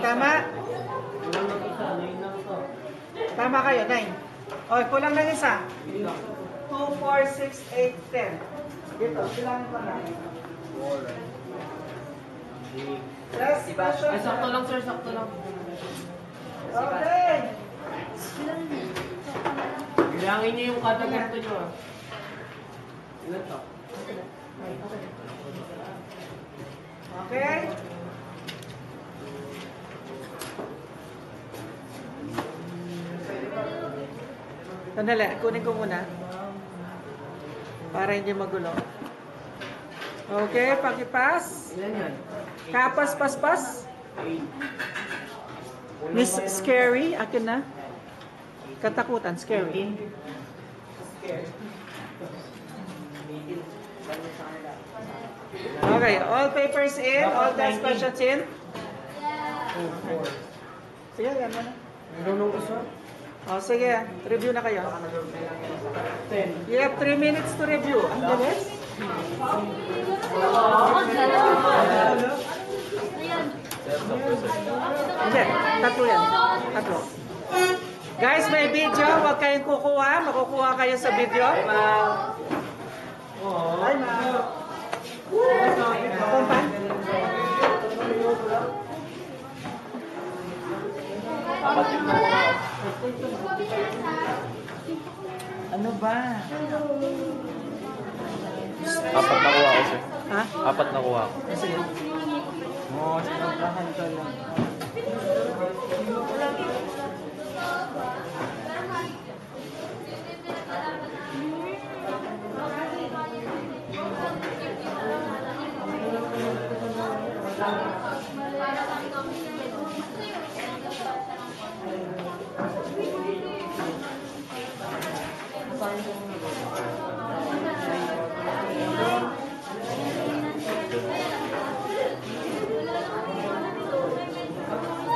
Tama? Tama kayo, 9. O, kulang lang isa. 2, 4, 6, 8, 10. Dito, silangin ko na. Last question. Ay, sakto lang sir, sakto lang. Okay. Bilangin niyo yung kada ganito nyo ah. Ilan to? Okay. Sandali, kunin ko muna. Para hindi magulo. Okay, pakipas. Ilan yan? Kapas, pas. Miss Scary, akin na. Katakutan, scary. Okay, all papers in, all test questions in. Sige, yan mo na. Nung isa? O, sige, review na kayo. 10. You have 3 minutes to review. Ang bilis. Hindi, tatlo yan. Tatlo. Guys, may video. Huwag kayong kukuha. Makukuha kayo sa video. Hi, ma'am. Kumpan? Ano ba? Apat na kuha ko, sir. Ha? Apat na kuha ko. Sige. Oo, sinabrahan ka lang.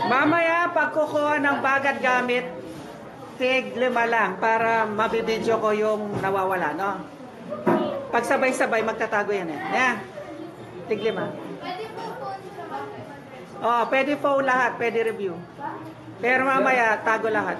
Mamaya, pagkukuha ng bagad gamit, tig 5 lang para mabibidyo ko yung nawawala, no? Pag sabay-sabay, magtatago yan eh. Yan. Tig 5. Oh, pwede phone lahat, pwede review. Pero mamaya, tago lahat.